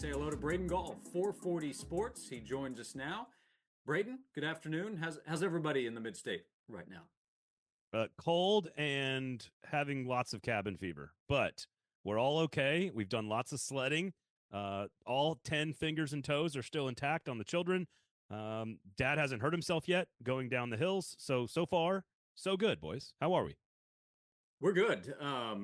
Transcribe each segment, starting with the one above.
say hello to Braden Gall, 440 Sports. He joins us now. Braden, good afternoon. How's everybody in the mid-state right now? Cold and having lots of cabin fever, but we're all okay. We've done lots of sledding. All 10 fingers and toes are still intact on the children. Dad hasn't hurt himself yet going down the hills. So far, so good, boys. How are we? We're good.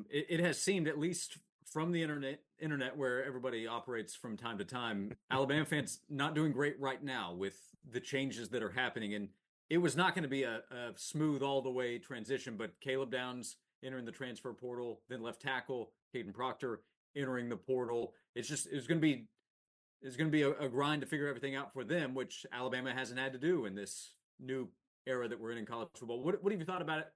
It has seemed, at least from the internet where everybody operates from time to time, Alabama fans not doing great right now with the changes that are happening. And it was not going to be a smooth all the way transition, but Caleb Downs entering the transfer portal, then left tackle Kadyn Proctor entering the portal. It's going to be a grind to figure everything out for them, which Alabama hasn't had to do in this new era that we're in college football. What have you thought about it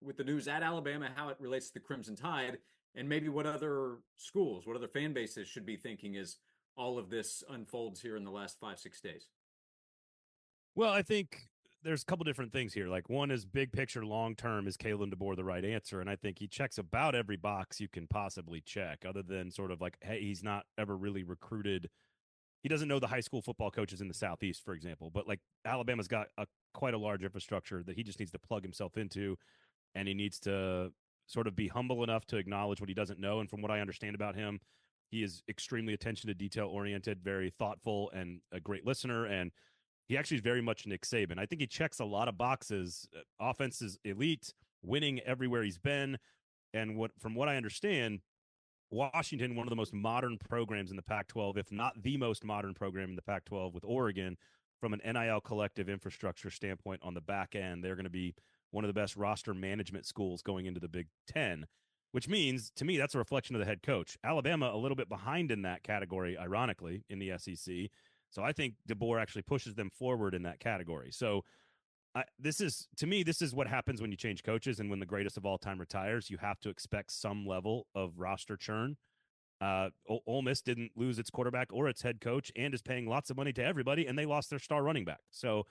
with the news at Alabama, how it relates to the Crimson Tide, and maybe what other schools, what other fan bases should be thinking as all of this unfolds here in the last 5-6 days? Well, I think there's a couple different things here. Like, one is big picture, long term, is Kalen DeBoer the right answer? And I think he checks about every box you can possibly check, other than sort of like, hey, he's not ever really recruited. He doesn't know the high school football coaches in the Southeast, for example. But like, Alabama's got quite a large infrastructure that he just needs to plug himself into, and he needs to sort of be humble enough to acknowledge what he doesn't know. And from what I understand about him, he is extremely attention to detail oriented, very thoughtful, and a great listener. And he actually is very much Nick Saban. I think he checks a lot of boxes. Offense is elite, winning everywhere he's been. And from what I understand, Washington, one of the most modern programs in the Pac-12, if not the most modern program in the Pac-12, with Oregon, from an NIL collective infrastructure standpoint on the back end, they're going to be one of the best roster management schools going into the Big Ten, which means, to me, that's a reflection of the head coach. Alabama, a little bit behind in that category, ironically, in the SEC. So I think DeBoer actually pushes them forward in that category. So this is what happens when you change coaches, and when the greatest of all time retires, you have to expect some level of roster churn. Ole Miss didn't lose its quarterback or its head coach and is paying lots of money to everybody, and they lost their star running back. So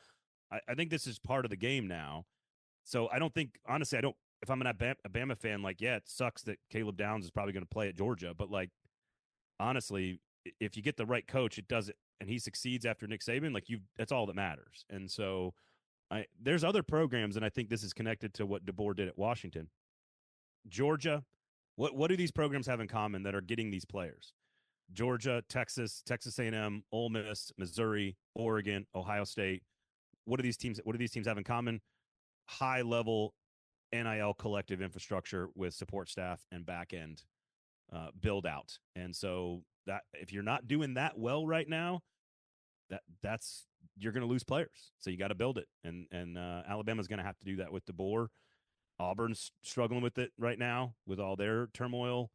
I think this is part of the game now. So I don't think, honestly, if I'm an Alabama fan, like, yeah, it sucks that Caleb Downs is probably going to play at Georgia, but like, honestly, if you get the right coach, it does it, and he succeeds after Nick Saban, like, that's all that matters. And so there's other programs, and I think this is connected to what DeBoer did at Washington. Georgia, what do these programs have in common that are getting these players? Georgia, Texas A&M, Ole Miss, Missouri, Oregon, Ohio State. What do these teams have in common? High level NIL collective infrastructure with support staff and back end build out. And so that if you're not doing that well right now, that's you're going to lose players. So you got to build it. And Alabama's going to have to do that with DeBoer. Auburn's struggling with it right now with all their turmoil.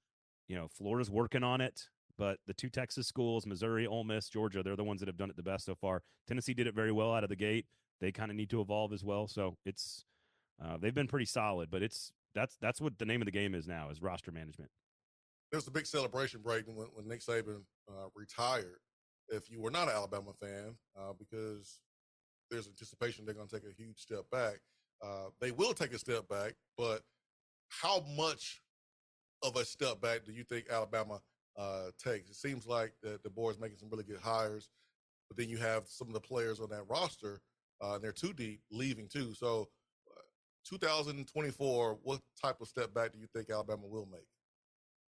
Florida's working on it, but the two Texas schools, Missouri, Ole Miss, Georgia, they're the ones that have done it the best so far. Tennessee did it very well out of the gate. They kind of need to evolve as well. So it's they've been pretty solid, but that's what the name of the game is now, is roster management. There's a big celebration, Braden, when Nick Saban retired. If you were not an Alabama fan, because there's anticipation they're going to take a huge step back. They will take a step back, but how much of a step back do you think Alabama takes? It seems like the board's making some really good hires, but then you have some of the players on that roster, and they're too deep, leaving too. So 2024, what type of step back do you think Alabama will make?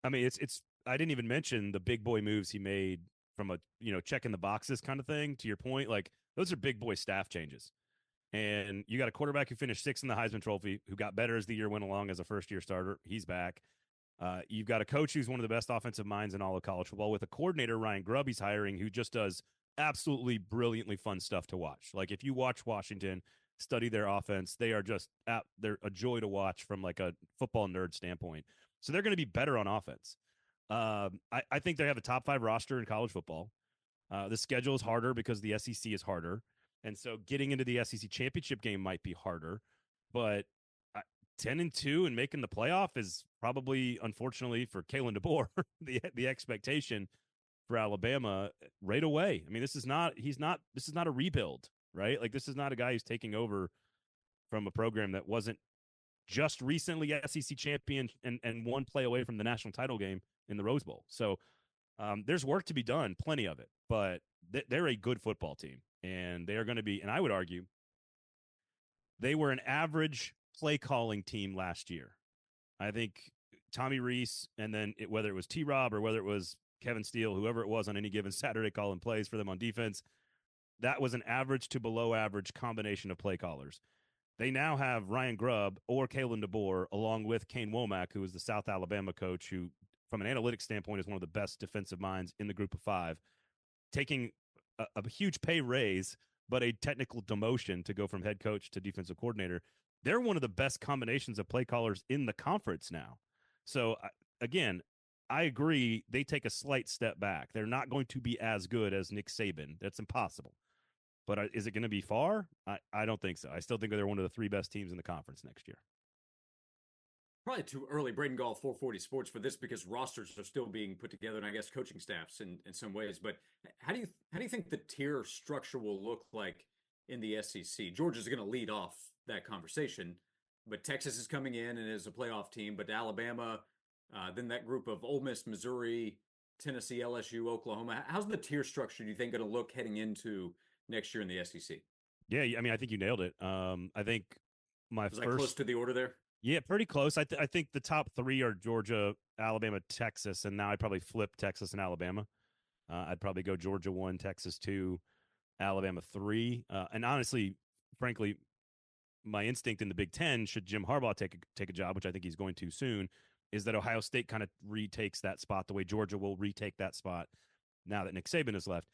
I mean, it's I didn't even mention the big boy moves he made from a, checking the boxes kind of thing. To your point, like, those are big boy staff changes. And you got a quarterback who finished sixth in the Heisman Trophy, who got better as the year went along as a first-year starter. He's back. You've got a coach who's one of the best offensive minds in all of college football, with a coordinator, Ryan Grubb, he's hiring, who just does absolutely brilliantly fun stuff to watch. Like, if you watch Washington, study their offense, they are just they're a joy to watch from like a football nerd standpoint. So they're going to be better on offense. I think they have a top 5 roster in college football. The schedule is harder because the SEC is harder. And so getting into the SEC championship game might be harder, but 10-2 and making the playoff is probably, unfortunately for Kalen DeBoer, the expectation for Alabama right away. I mean, this is not a rebuild, right? Like, this is not a guy who's taking over from a program that wasn't just recently SEC champion and one play away from the national title game in the Rose Bowl. So There's work to be done, plenty of it, but they're a good football team, and they are going to be. And I would argue they were an average play calling team last year. I think Tommy Reese, and then whether it was T. Rob or whether it was Kevin Steele, whoever it was on any given Saturday calling plays for them on defense, that was an average to below average combination of play callers. They now have Ryan Grubb or Kalen DeBoer, along with Kane Womack, who is the South Alabama coach, who, from an analytics standpoint, is one of the best defensive minds in the group of five, taking a huge pay raise, but a technical demotion to go from head coach to defensive coordinator. They're one of the best combinations of play callers in the conference now. So, again, I agree they take a slight step back. They're not going to be as good as Nick Saban. That's impossible. But is it going to be far? I don't think so. I still think they're one of the three best teams in the conference next year. Probably too early, Braden Gall, 440 Sports, for this, because rosters are still being put together, and I guess coaching staffs in some ways. But how do you think the tier structure will look like in the SEC? Georgia's going to lead off that conversation, but Texas is coming in and is a playoff team. But Alabama, then that group of Ole Miss, Missouri, Tennessee, LSU, Oklahoma. How's the tier structure, do you think, going to look heading into next year in the SEC? Yeah, I mean, I think you nailed it. I think was I close to the order there? Yeah, pretty close. I think the top three are Georgia, Alabama, Texas, and now I'd probably flip Texas and Alabama. I'd probably go Georgia 1, Texas 2, Alabama 3. And honestly, frankly, my instinct in the Big Ten, should Jim Harbaugh take a job, which I think he's going to soon, is that Ohio State kind of retakes that spot the way Georgia will retake that spot now that Nick Saban has left.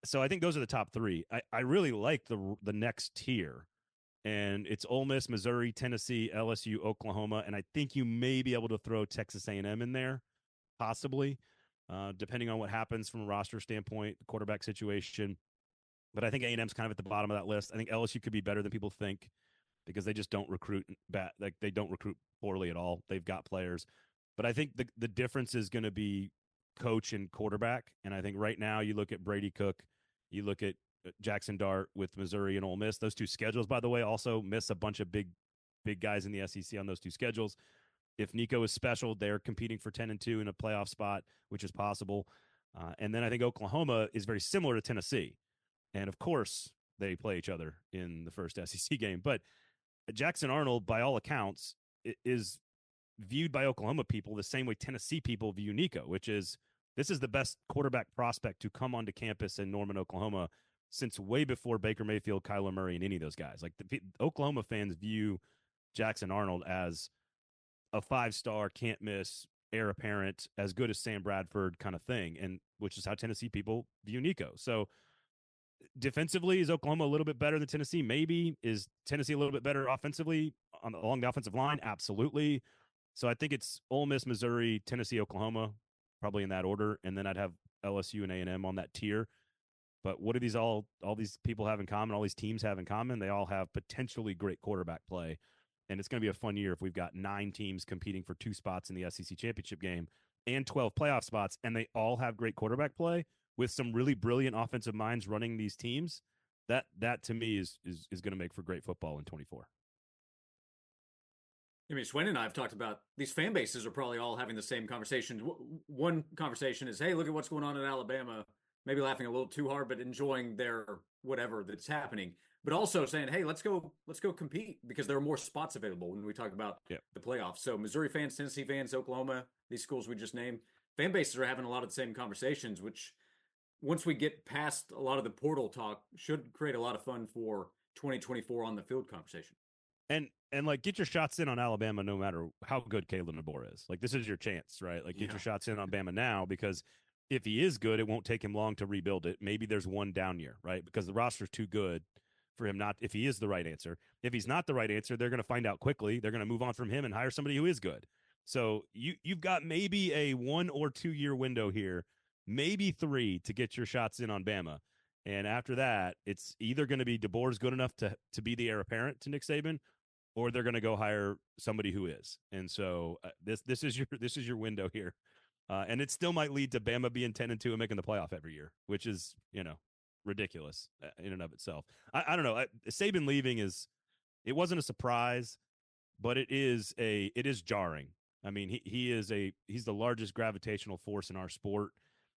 So I think those are the top three. I really like the next tier. And it's Ole Miss, Missouri, Tennessee, LSU, Oklahoma, and I think you may be able to throw Texas A&M in there, possibly, depending on what happens from a roster standpoint, the quarterback situation. But I think A&M's kind of at the bottom of that list. I think LSU could be better than people think because they just don't recruit like they don't recruit poorly at all. They've got players, but I think the difference is going to be coach and quarterback. And I think right now you look at Brady Cook, you look at Jackson Dart with Missouri and Ole Miss. Those two schedules, by the way, also miss a bunch of big guys in the SEC on those two schedules. If Nico is special, they're competing for 10-2 in a playoff spot, which is possible. And then I think Oklahoma is very similar to Tennessee. And of course, they play each other in the first SEC game. But Jackson Arnold, by all accounts, is viewed by Oklahoma people the same way Tennessee people view Nico, which is this is the best quarterback prospect to come onto campus in Norman, Oklahoma, since way before Baker Mayfield, Kyler Murray, and any of those guys. Like the Oklahoma fans view Jackson Arnold as a 5-star, can't miss, heir apparent, as good as Sam Bradford kind of thing, and which is how Tennessee people view Nico. So defensively, is Oklahoma a little bit better than Tennessee? Maybe. Is Tennessee a little bit better offensively along the offensive line? Absolutely. So I think it's Ole Miss, Missouri, Tennessee, Oklahoma, probably in that order, and then I'd have LSU and A&M on that tier. But what do all these people have in common? All these teams have in common? They all have potentially great quarterback play. And it's going to be a fun year if we've got 9 teams competing for 2 spots in the SEC championship game and 12 playoff spots, and they all have great quarterback play with some really brilliant offensive minds running these teams. That to me is going to make for great football in 24. I mean, Swain and I have talked about these fan bases are probably all having the same conversation. One conversation is, hey, look at what's going on in Alabama. Maybe laughing a little too hard, but enjoying their whatever that's happening. But also saying, hey, let's go compete because there are more spots available when we talk about the playoffs. So Missouri fans, Tennessee fans, Oklahoma, these schools we just named, fan bases are having a lot of the same conversations, which once we get past a lot of the portal talk should create a lot of fun for 2024 on the field conversation. And like, get your shots in on Alabama no matter how good Kalen DeBoer is. Like, this is your chance, right? Like, get your shots in on Bama now, because if he is good, it won't take him long to rebuild it. Maybe there's one down year, right? Because the roster's too good for him not, if he is the right answer. If he's not the right answer, they're going to find out quickly. They're going to move on from him and hire somebody who is good. So you've got maybe a 1 or 2 year window here, maybe 3 to get your shots in on Bama. And after that, it's either going to be DeBoer's good enough to be the heir apparent to Nick Saban, or they're going to go hire somebody who is. And so this is your window here. And it still might lead to Bama being 10-2 and making the playoff every year, which is, ridiculous in and of itself. I don't know. Saban leaving it wasn't a surprise, but it is jarring. I mean, he's the largest gravitational force in our sport.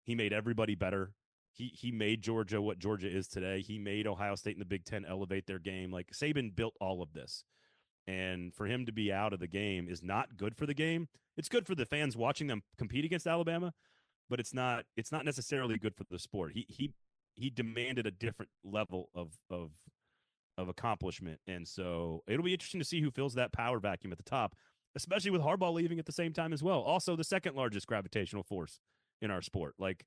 He made everybody better. He made Georgia what Georgia is today. He made Ohio State and the Big Ten elevate their game. Like, Saban built all of this. And for him to be out of the game is not good for the game. It's good for the fans watching them compete against Alabama, but it's not necessarily good for the sport. He demanded a different level of accomplishment. And so it'll be interesting to see who fills that power vacuum at the top, especially with Harbaugh leaving at the same time as well. Also, the second largest gravitational force in our sport. Like,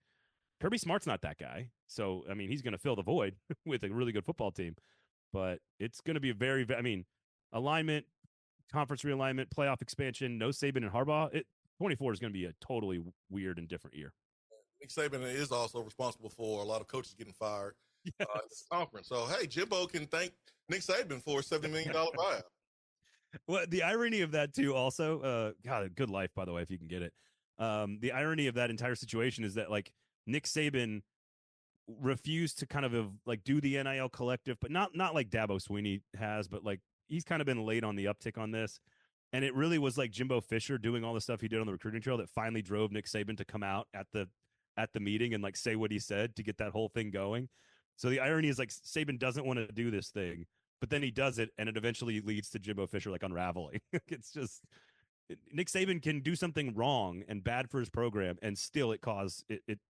Kirby Smart's not that guy. So, I mean, he's going to fill the void with a really good football team. But it's going to be alignment, conference realignment, playoff expansion, no Saban and Harbaugh. 24 is going to be a totally weird and different year. Nick Saban is also responsible for a lot of coaches getting fired in this conference. So, hey, Jimbo can thank Nick Saban for a $70 million buyout. Well, the irony of that, too, also, God, good life, by the way, if you can get it. The irony of that entire situation is that, like, Nick Saban refused to kind of like do the NIL collective, but not like Dabo Swinney has, but like he's kind of been late on the uptick on this. And it really was like Jimbo Fisher doing all the stuff he did on the recruiting trail that finally drove Nick Saban to come out at the meeting and like say what he said to get that whole thing going. So the irony is like Saban doesn't want to do this thing, but then he does it, and it eventually leads to Jimbo Fisher like unraveling. It's just Nick Saban can do something wrong and bad for his program, and still it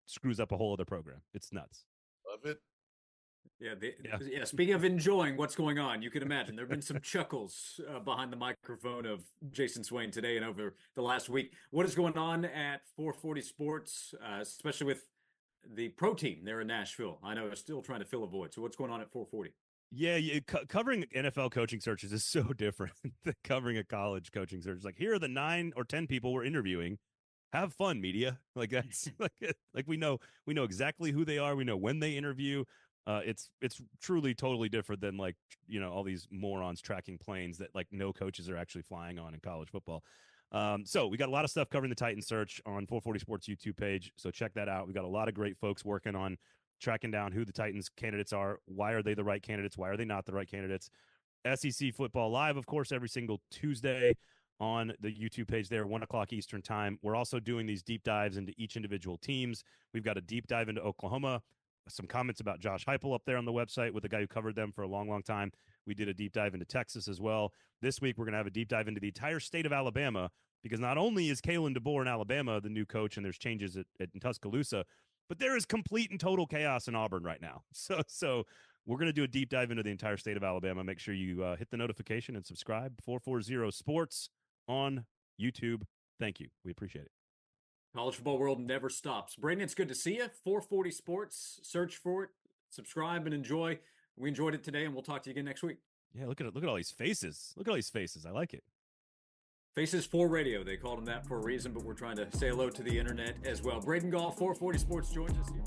screws up a whole other program. It's nuts. Love it. Yeah. Speaking of enjoying what's going on, you can imagine there have been some chuckles behind the microphone of Jason Swain today and over the last week. What is going on at 440 Sports, especially with the pro team there in Nashville? I know they're still trying to fill a void. So what's going on at 440? Yeah, covering NFL coaching searches is so different than covering a college coaching search. Like, here are the 9 or 10 people we're interviewing. Have fun, media. Like, that's like we know exactly who they are. We know when they interview. It's truly totally different than like, you know, all these morons tracking planes that like no coaches are actually flying on in college football. So we got a lot of stuff covering the Titan search on 440 Sports YouTube page. So check that out. We got a lot of great folks working on tracking down who the Titans candidates are. Why are they the right candidates? Why are they not the right candidates? SEC Football Live, of course, every single Tuesday on the YouTube page there, 1:00 Eastern time. We're also doing these deep dives into each individual teams. We've got a deep dive into Oklahoma, some comments about Josh Heupel up there on the website with the guy who covered them for a long, long time. We did a deep dive into Texas as well. This week, we're going to have a deep dive into the entire state of Alabama, because not only is Kalen DeBoer in Alabama the new coach and there's changes in Tuscaloosa, but there is complete and total chaos in Auburn right now. So we're going to do a deep dive into the entire state of Alabama. Make sure you hit the notification and subscribe. 440 Sports on YouTube. Thank you. We appreciate it. College football world never stops. Braden, it's good to see you. 440 Sports. Search for it, subscribe, and enjoy. We enjoyed it today, and we'll talk to you again next week. Yeah, look at all these faces. Look at all these faces. I like it. Faces for Radio. They called them that for a reason, but we're trying to say hello to the internet as well. Braden Gall, 440 Sports joins us here.